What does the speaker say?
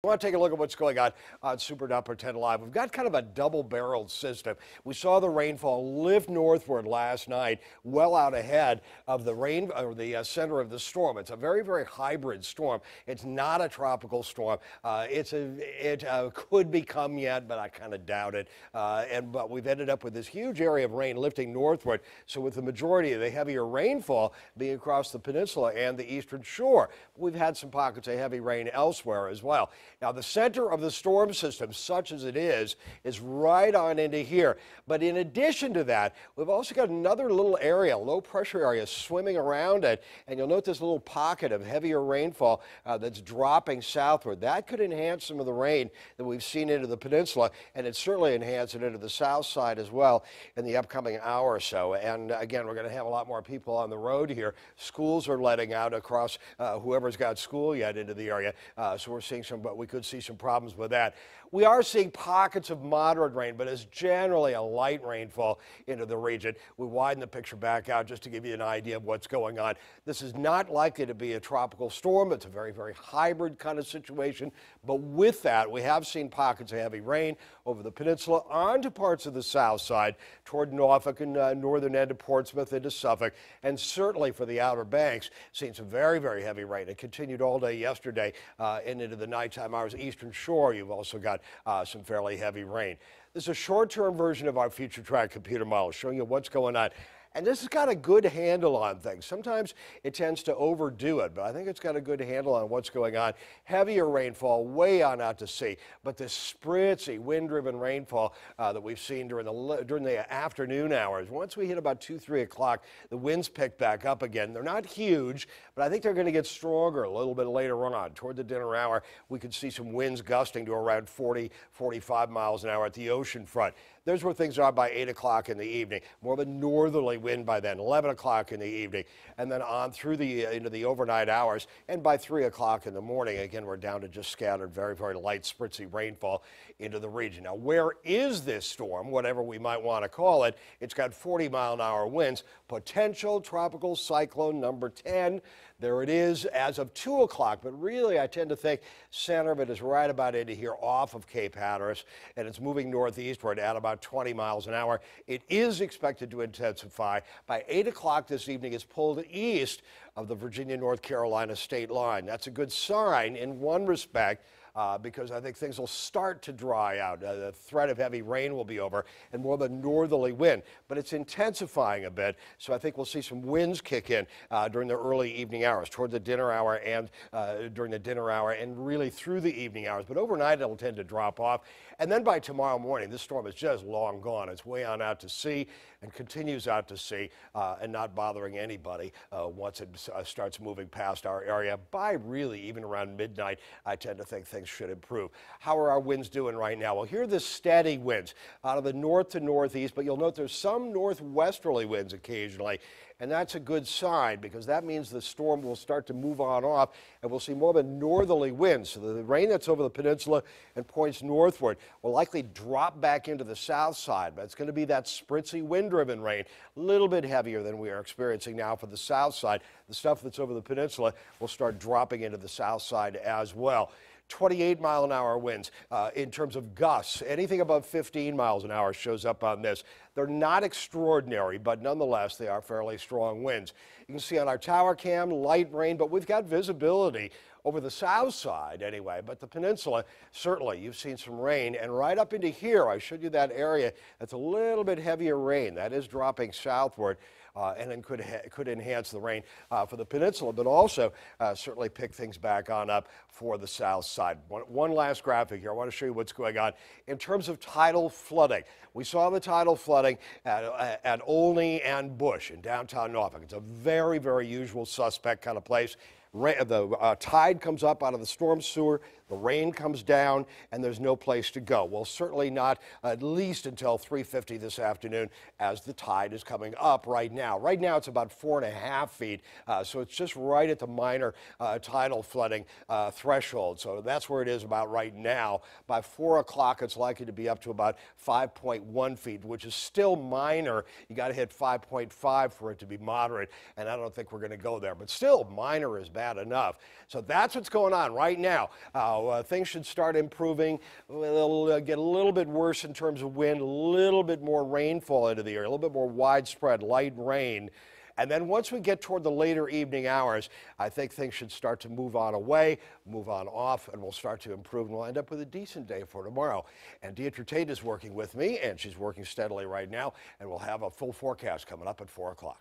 want to take a look at what's going on Super Doppler 10 Live. We've got kind of a double-barreled system. We saw the rainfall lift northward last night, well out ahead of the center of the storm. It's a very, very hybrid storm. It's not a tropical storm. It could become yet, but I kind of doubt it. But we've ended up with this huge area of rain lifting northward. So with the majority of the heavier rainfall being across the peninsula and the eastern shore, we've had some pockets of heavy rain elsewhere as well. Now, the center of the storm system, such as it is right on into here. But in addition to that, we've also got another little area, low pressure area, swimming around it. And you'll note this little pocket of heavier rainfall that's dropping southward. That could enhance some of the rain that we've seen into the peninsula, and it certainly enhance it into the south side as well in the upcoming hour or so. And again, we're going to have a lot more people on the road here. Schools are letting out across whoever's got school yet into the area. So we're seeing but we could see some problems with that. We are seeing pockets of moderate rain, but it's generally a light rainfall into the region. We widen the picture back out just to give you an idea of what's going on. This is not likely to be a tropical storm. It's a very, very hybrid kind of situation. But with that, we have seen pockets of heavy rain over the peninsula onto parts of the south side toward Norfolk and northern end of Portsmouth into Suffolk, and certainly for the Outer Banks, seeing some very, very heavy rain. It continued all day yesterday and into the nighttime hours. Eastern Shore, you've also got some fairly heavy rain. This is a short-term version of our future track computer model showing you what's going on. And this has got a good handle on things. Sometimes it tends to overdo it, but I think it's got a good handle on what's going on. Heavier rainfall way on out to sea, but this spritzy wind-driven rainfall that we've seen during the afternoon hours. Once we hit about 2, 3 o'clock, the winds pick back up again. They're not huge, but I think they're going to get stronger a little bit later on. Toward the dinner hour, we could see some winds gusting to around 40, 45 miles an hour at the ocean front. There's where things are by 8 o'clock in the evening. More of a northerly wind by then, 11 o'clock in the evening, and then on through into the overnight hours. And by 3 o'clock in the morning, again, we're down to just scattered, very, very light, spritzy rainfall into the region. Now, where is this storm, whatever we might want to call it? It's got 40-mile-an-hour winds, potential tropical cyclone number 10. There it is as of 2 o'clock, but really I tend to think center of it is right about into here off of Cape Hatteras, and it's moving northeastward at about 20 miles an hour. It is expected to intensify. By 8 o'clock this evening, it's pulled east of the Virginia-North Carolina state line. That's a good sign in one respect, because I think things will start to dry out. The threat of heavy rain will be over and more of a northerly wind, but it's intensifying a bit. So I think we'll see some winds kick in during the early evening hours, toward the dinner hour and during the dinner hour and really through the evening hours. But overnight, it'll tend to drop off. And then by tomorrow morning, this storm is just long gone. It's way on out to sea and continues out to sea and not bothering anybody once it starts moving past our area. By really even around midnight, I tend to think things should improve. How are our winds doing right now? Well, here are the steady winds out of the north to northeast, but you'll note there's some northwesterly winds occasionally, and that's a good sign because that means the storm will start to move on off and we'll see more of a northerly wind. So the rain that's over the peninsula and points northward will likely drop back into the south side, but it's going to be that spritzy wind-driven rain, a little bit heavier than we are experiencing now for the south side. The stuff that's over the peninsula will start dropping into the south side as well. 28-mile-an-hour winds in terms of gusts. Anything above 15 miles an hour shows up on this. They're not extraordinary, but nonetheless, they are fairly strong winds. You can see on our tower cam, light rain, but we've got visibility over the south side anyway. But the peninsula, certainly, you've seen some rain. And right up into here, I showed you that area that's a little bit heavier rain. That is dropping southward. And then could enhance the rain for the peninsula, but also certainly pick things back on up for the south side. One last graphic here. I want to show you what's going on in terms of tidal flooding. We saw the tidal flooding at Olney and Bush in downtown Norfolk. It's a very, very usual suspect kind of place. The tide comes up out of the storm sewer, the rain comes down, and there's no place to go. Well, certainly not at least until 3:50 this afternoon as the tide is coming up right now. Right now, it's about 4.5 feet, so it's just right at the minor tidal flooding threshold. So that's where it is about right now. By 4 o'clock, it's likely to be up to about 5.1 feet, which is still minor. You got to hit 5.5 for it to be moderate, and I don't think we're going to go there. But still, minor is bad enough. So that's what's going on right now. tomorrow, things should start improving. They'll get a little bit worse in terms of wind, a little bit more rainfall into the area, a little bit more widespread light rain. And then once we get toward the later evening hours, I think things should start to move on away, move on off, and we'll start to improve, and we'll end up with a decent day for tomorrow. And Deidre Tate is working with me, and she's working steadily right now, and we'll have a full forecast coming up at 4 o'clock.